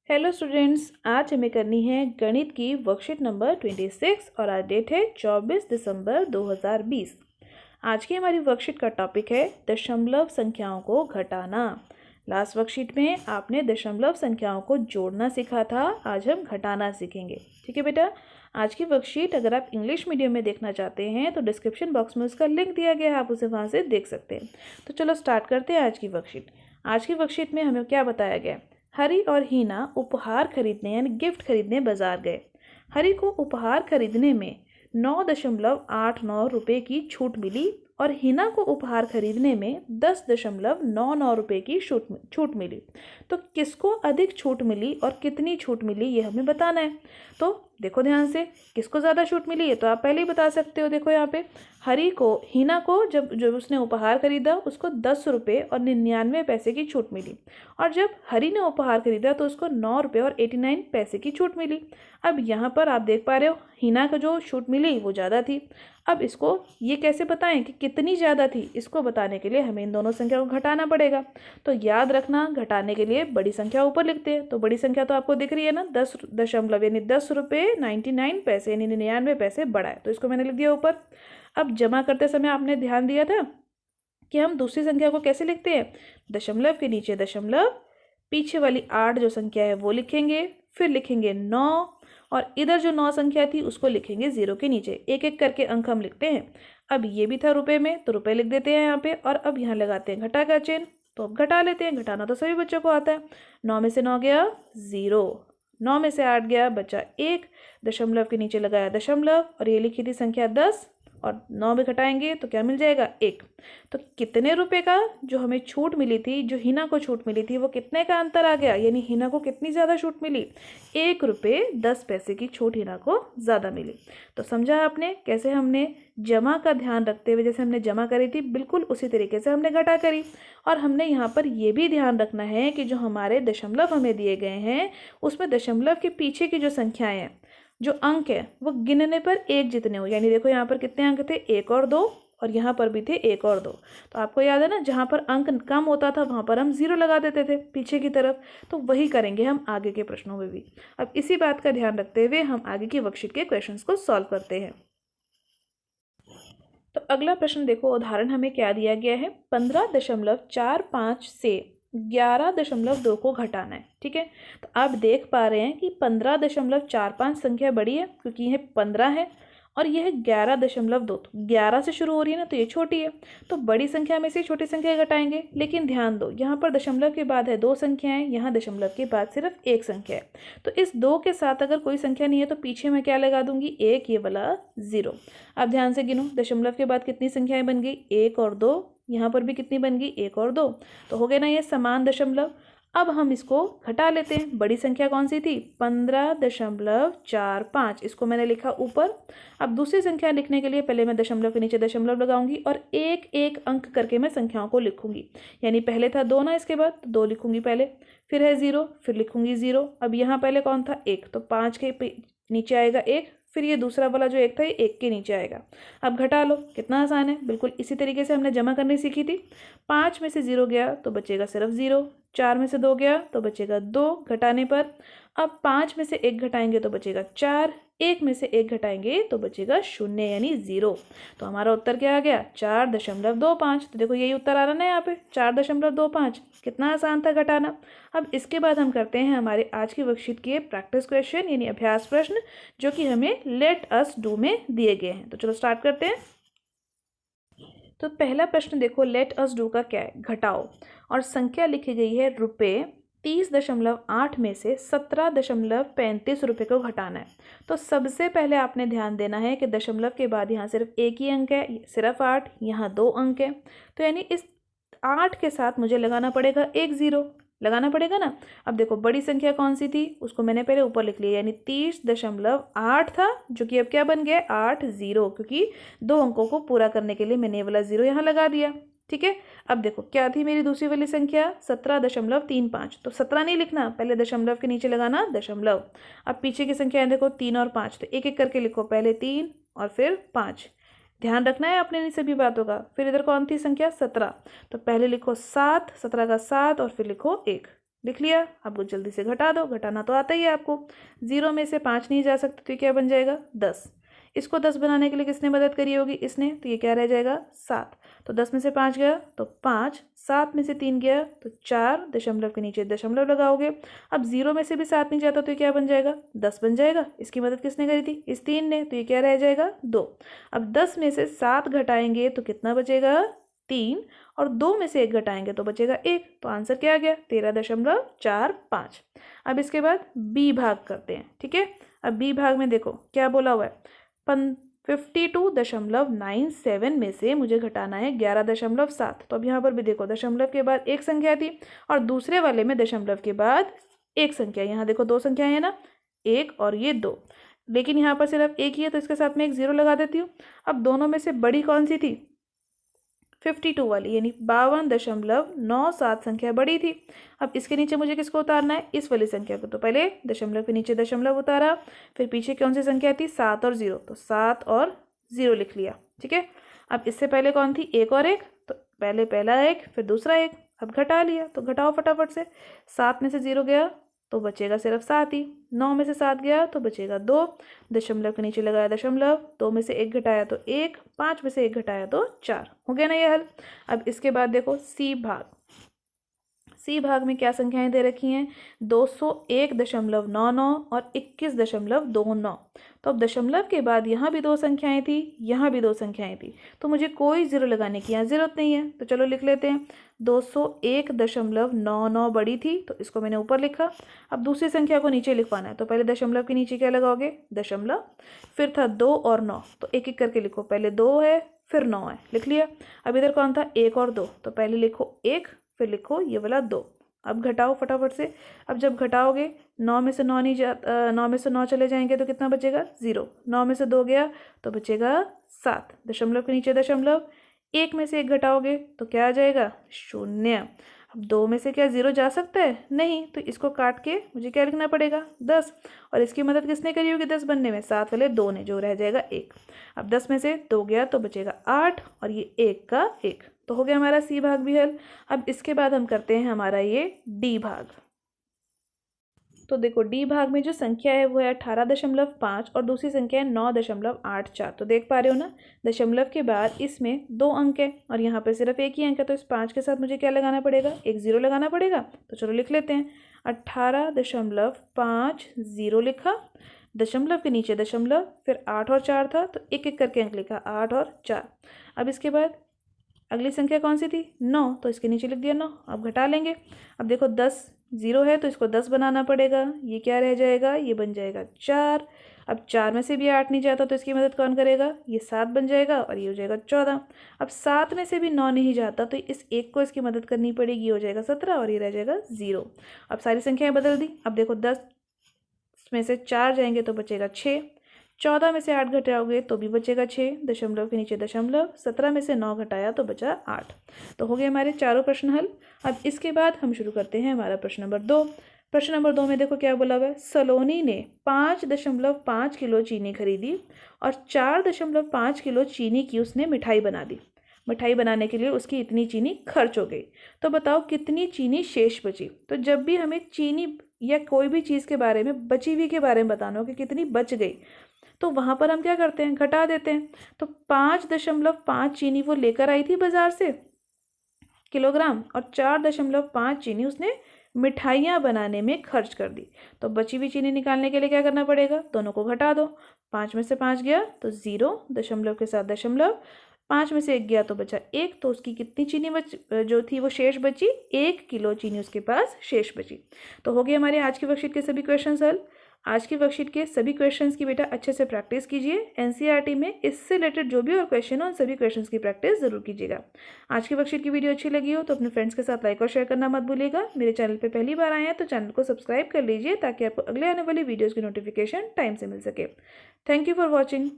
Hello students, आज हमें करनी है गणित की वर्कशीट नंबर 26 और आज डेट है 24 दिसंबर 2020। आज की हमारी वर्कशीट का टॉपिक है दशमलव संख्याओं को घटाना। लास्ट वर्कशीट में आपने दशमलव संख्याओं को जोड़ना सीखा था, आज हम घटाना सीखेंगे। ठीक है बेटा, आज की वर्कशीट अगर आप इंग्लिश मीडियम में देखना चाहते हैं तो डिस्क्रिप्शन बॉक्स में उसका लिंक दिया गया है, आप उसे वहाँ से देख सकते हैं। तो चलो स्टार्ट करते हैं आज की वर्कशीट। आज की वर्कशीट में हमें क्या बताया गया है? हरी और हीना उपहार खरीदने यानी गिफ्ट खरीदने बाजार गए। हरी को उपहार खरीदने में 9.89 रुपये की छूट मिली और हीना को उपहार खरीदने में 10.99 रुपये की छूट मिली। तो किसको अधिक छूट मिली और कितनी छूट मिली ये हमें बताना है। तो देखो ध्यान से, किसको ज़्यादा छूट मिली है तो आप पहले ही बता सकते हो। देखो यहाँ पे हीना को जब उसने उपहार खरीदा उसको 10 रुपये और 99 पैसे की छूट मिली, और जब हरी ने उपहार खरीदा तो उसको 9 रुपये और 89 पैसे की छूट मिली। अब यहाँ पर आप देख पा रहे हो हीना को जो छूट मिली वो ज़्यादा थी। अब इसको ये कैसे बताएं कि कितनी ज़्यादा थी, इसको बताने के लिए हमें इन दोनों संख्या को घटाना पड़ेगा। तो याद रखना, घटाने के लिए बड़ी संख्या ऊपर लिखते हैं। तो बड़ी संख्या तो आपको दिख रही है ना, 10 दशमलव यानी 10 रुपये 99 पैसे यानी 99 पैसे बड़ा है, तो इसको मैंने लिख दिया ऊपर। अब जमा करते समय आपने ध्यान दिया था कि हम दूसरी संख्या को कैसे लिखते हैं, दशमलव के नीचे दशमलव, पीछे वाली 8 जो संख्या है वो लिखेंगे, फिर लिखेंगे 9 और इधर जो 9 संख्या थी उसको लिखेंगे 0 के नीचे। एक एक करके अंक हम लिखते हैं। अब ये भी था रुपए में तो रुपए लिख देते हैं यहाँ पे, और अब यहाँ लगाते हैं घटा का चिन्ह। तो अब घटा लेते हैं, घटाना तो सभी बच्चों को आता है। 9 में से 9 गया 0, 9 में से 8 गया बचा 1, दशमलव के नीचे लगाया दशमलव और ये लिखी थी संख्या 10 और 9 में घटाएंगे तो क्या मिल जाएगा 1। तो कितने रुपए का जो हमें छूट मिली थी, जो हीना को छूट मिली थी, वो कितने का अंतर आ गया, यानी हीना को कितनी ज़्यादा छूट मिली, 1 रुपये 10 पैसे की छूट हीना को ज़्यादा मिली। तो समझा आपने कैसे हमने जमा का ध्यान रखते हुए, जैसे हमने जमा करी थी बिल्कुल उसी तरीके से हमने घटा करी। और हमने यहाँ पर ये भी ध्यान रखना है कि जो हमारे दशमलव हमें दिए गए हैं उसमें दशमलव के पीछे की जो संख्याएं हैं, जो अंक है वो गिनने पर 1 जितने हो। यानी देखो यहाँ पर कितने अंक थे, 1 और 2, और यहाँ पर भी थे 1 और 2। तो आपको याद है ना, जहाँ पर अंक कम होता था वहाँ पर हम 0 लगा देते थे पीछे की तरफ। तो वही करेंगे हम आगे के प्रश्नों में भी। अब इसी बात का ध्यान रखते हुए हम आगे की वर्कशीट के क्वेश्चंस को सॉल्व करते हैं। तो अगला प्रश्न देखो, उदाहरण हमें क्या दिया गया है, 15.45 से 11.2 को घटाना है। ठीक है, तो आप देख पा रहे हैं कि 15.45 संख्या बड़ी है क्योंकि यह 15 है, और यह 11.2, तो 11 से शुरू हो रही है ना, तो ये छोटी है। तो बड़ी संख्या में से छोटी संख्या घटाएंगे। लेकिन ध्यान दो, यहाँ पर दशमलव के बाद है 2 संख्याएं, यहाँ दशमलव के बाद सिर्फ 1 संख्या है। तो इस 2 के साथ अगर कोई संख्या नहीं है तो पीछे मैं क्या लगा दूंगी, 1, ये वाला 0। अब ध्यान से गिनो, दशमलव के बाद कितनी संख्याएं बन गई, 1 और 2, यहाँ पर भी कितनी बन गई, 1 और 2। तो हो गए ना ये समान दशमलव। अब हम इसको घटा लेते हैं। बड़ी संख्या कौन सी थी, 15.45, इसको मैंने लिखा ऊपर। अब दूसरी संख्या लिखने के लिए पहले मैं दशमलव के नीचे दशमलव लगाऊंगी और एक एक अंक करके मैं संख्याओं को लिखूंगी। यानी पहले था 2 ना, इसके बाद 2 लिखूंगी पहले, फिर है 0, फिर लिखूंगी 0। अब यहाँ पहले कौन था, 1, तो 5 के नीचे आएगा 1, फिर ये दूसरा वाला जो 1 था ये 1 के नीचे आएगा। अब घटा लो, कितना आसान है, बिल्कुल इसी तरीके से हमने जमा करनी सीखी थी। 5 में से 0 गया तो बचेगा सिर्फ 0, 4 में से 2 गया तो बचेगा 2 घटाने पर। अब 5 में से 1 घटाएंगे तो बचेगा 4, 1 में से 1 घटाएंगे तो बचेगा 0 यानी 0। तो हमारा उत्तर क्या आ गया, 4.25। तो देखो यही उत्तर आ रहा ना यहाँ पे, 4.25। कितना आसान था घटाना। अब इसके बाद हम करते हैं हमारे आज की वर्कशीट के प्रैक्टिस क्वेश्चन यानी अभ्यास प्रश्न, जो कि हमें लेट अस डू में दिए गए हैं। तो चलो स्टार्ट करते हैं। तो पहला प्रश्न देखो, लेट अस डू का क्या है, घटाओ, और संख्या लिखी गई है रुपये 30.8 में से 17.35 रुपये को घटाना है। तो सबसे पहले आपने ध्यान देना है कि दशमलव के बाद यहाँ सिर्फ एक ही अंक है, सिर्फ 8, यहाँ 2 अंक है। तो यानी इस 8 के साथ मुझे लगाना पड़ेगा एक 0, लगाना पड़ेगा ना। अब देखो बड़ी संख्या कौन सी थी, उसको मैंने पहले ऊपर लिख लिया, यानी 30.8 था, जो कि अब क्या बन गया 8 0, क्योंकि 2 अंकों को पूरा करने के लिए मैंने ये वाला 0 यहाँ लगा दिया। ठीक है, अब देखो क्या थी मेरी दूसरी वाली संख्या, 17.35। तो 17 नहीं लिखना, पहले दशमलव के नीचे लगाना दशमलव। अब पीछे की संख्या है देखो 3 और 5, तो एक एक करके लिखो, पहले 3 और फिर 5। ध्यान रखना है अपने इन सभी बातों का। फिर इधर कौन थी संख्या, 17, तो पहले लिखो 7, 17 का 7 और फिर लिखो 1। लिख लिया। आपको जल्दी से घटा दो, घटाना तो आता ही है आपको। 0 में से 5 नहीं जा सकते तो ये क्या बन जाएगा 10। इसको 10 बनाने के लिए किसने मदद करी होगी, इसने, तो ये क्या रह जाएगा 7। तो 10 में से 5 गया तो 5, 7 में से 3 गया तो 4, दशमलव के नीचे दशमलव लगाओगे। अब 0 में से भी 7 नहीं जाता तो ये क्या बन जाएगा 10 बन जाएगा। इसकी मदद किसने करी थी, इस 3 ने, तो ये क्या रह जाएगा 2। अब 10 में से 7 घटाएंगे तो कितना बचेगा 3, और 2 में से 1 घटाएंगे तो बचेगा 1। तो आंसर क्या आ गया 13.45। अब इसके बाद बी भाग करते हैं, ठीक है। अब बी भाग में देखो क्या बोला हुआ है, 52.97 में से मुझे घटाना है 11.7। तो अब यहाँ पर भी देखो दशमलव के बाद एक संख्या थी और दूसरे वाले में दशमलव के बाद एक संख्या। यहाँ देखो दो संख्याएं हैं ना, 1 और ये 2, लेकिन यहाँ पर सिर्फ एक ही है तो इसके साथ में एक 0 लगा देती हूँ। अब दोनों में से बड़ी कौन सी थी, 52 वाली, यानी 52.97 संख्या बड़ी थी। अब इसके नीचे मुझे किसको उतारना है, इस वाली संख्या को। तो पहले दशमलव के नीचे दशमलव उतारा, फिर पीछे कौन सी संख्या थी 7 और 0, तो 7 और 0 लिख लिया, ठीक है। अब इससे पहले कौन थी 1 और 1, तो पहले पहला 1 फिर दूसरा 1। अब घटा लिया तो घटाओ फटाफट से, 7 में से 0 गया तो बचेगा सिर्फ 7 ही। 9 में से 7 गया तो बचेगा 2, दशमलव के नीचे लगाया दशमलव, 2 में से 1 घटाया तो 1, 5 में से 1 घटाया तो 4। हो गया ना ये हल। अब इसके बाद देखो सी भाग। सी भाग में क्या संख्याएं दे रखी हैं, 201.99 और 21.29। तो अब दशमलव के बाद यहाँ भी दो संख्याएं थी, यहाँ भी दो संख्याएं थी, तो मुझे कोई 0 लगाने की यहाँ ज़रूरत नहीं है। तो चलो लिख लेते हैं, 201.99 बड़ी थी तो इसको मैंने ऊपर लिखा। अब दूसरी संख्या को नीचे लिखवाना है, तो पहले दशमलव के नीचे क्या लगाओगे दशमलव, फिर था 2 और 9, तो एक एक करके लिखो, पहले 2 है फिर 9 है, लिख लिया। अब इधर कौन था 1 और 2, तो पहले लिखो 1 फिर लिखो ये वाला 2। अब घटाओ फटाफट से। अब जब घटाओगे 9 में से 9 नहीं जा 9 में से 9 चले जाएंगे तो कितना बचेगा 0। 9 में से 2 गया तो बचेगा 7, दशमलव के नीचे दशमलव, 1 में से 1 घटाओगे तो क्या आ जाएगा 0। अब 2 में से क्या 0 जा सकता है, नहीं, तो इसको काट के मुझे क्या लिखना पड़ेगा 10। और इसकी मदद किसने करी होगी 10 बनने में, 7 वाले 2 ने, जो रह जाएगा 1। अब 10 में से 2 गया तो बचेगा 8 और ये 1 का 1। तो हो गया हमारा सी भाग भी हल। अब इसके बाद हम करते हैं हमारा ये डी भाग। तो देखो डी भाग में जो संख्या है वो है 18.5 और दूसरी संख्या है 9.84। तो देख पा रहे हो ना, दशमलव के बाद इसमें 2 अंक है और यहाँ पर सिर्फ एक ही अंक है, तो इस 5 के साथ मुझे क्या लगाना पड़ेगा, एक 0 लगाना पड़ेगा। तो चलो लिख लेते हैं, 18.50 लिखा, दशमलव के नीचे दशमलव, फिर 8 और 4 था तो एक एक करके अंक लिखा, 8 और 4। अब इसके बाद अगली संख्या कौन सी थी 9, तो इसके नीचे लिख दिया 9। अब घटा लेंगे, अब देखो 10 0 है तो इसको 10 बनाना पड़ेगा, ये क्या रह जाएगा, ये बन जाएगा 4। अब 4 में से भी 8 नहीं जाता तो इसकी मदद कौन करेगा, ये 7 बन जाएगा और ये हो जाएगा 14। अब 7 में से भी 9 नहीं जाता तो इस 1 को इसकी मदद करनी पड़ेगी, ये हो जाएगा 17 और ये रह जाएगा 0। अब सारी संख्याएं बदल दी। अब देखो 10 में से 4 जाएंगे तो बचेगा 6, 14 में से 8 घटाओगे तो भी बचेगा 6, दशमलव के नीचे दशमलव, 17 में से 9 घटाया तो बचा 8। तो हो गए हमारे चारों प्रश्न हल। अब इसके बाद हम शुरू करते हैं हमारा प्रश्न नंबर 2। प्रश्न नंबर 2 में देखो क्या बोला हुआ है, सलोनी ने 5.5 किलो चीनी खरीदी और 4.5 किलो चीनी की उसने मिठाई बना दी। मिठाई बनाने के लिए उसकी इतनी चीनी खर्च हो गई, तो बताओ कितनी चीनी शेष बची। तो जब भी हमें चीनी या कोई भी चीज़ के बारे में, बची हुई के बारे में बताना हो कि कितनी बच गई, तो वहाँ पर हम क्या करते हैं, घटा देते हैं। तो 5.5 चीनी वो लेकर आई थी बाज़ार से किलोग्राम, और 4.5 चीनी उसने मिठाइयाँ बनाने में खर्च कर दी। तो बची हुई चीनी निकालने के लिए क्या करना पड़ेगा, दोनों को घटा दो। 5 में से 5 गया तो 0, दशमलव के साथ दशमलव, 5 में से 1 गया तो बचा 1, तो उसकी कितनी चीनी जो थी वो शेष बची, 1 किलो चीनी उसके पास शेष बची। तो हो गए हमारे आज की वर्कशीट के सभी क्वेश्चन हल। आज की वर्कशीट के सभी क्वेश्चंस की बेटा अच्छे से प्रैक्टिस कीजिए। एनसीईआरटी में इससे रिलेटेड जो भी और क्वेश्चन हो उन सभी क्वेश्चंस की प्रैक्टिस जरूर कीजिएगा। आज की वर्कशीट की वीडियो अच्छी लगी हो तो अपने फ्रेंड्स के साथ लाइक और शेयर करना मत भूलिएगा। मेरे चैनल पे पहली बार आए हैं तो चैनल को सब्सक्राइब कर लीजिए ताकि आपको अगले आने वाली वीडियोज़ की नोटिफिकेशन टाइम से मिल सके। Thank you for watching.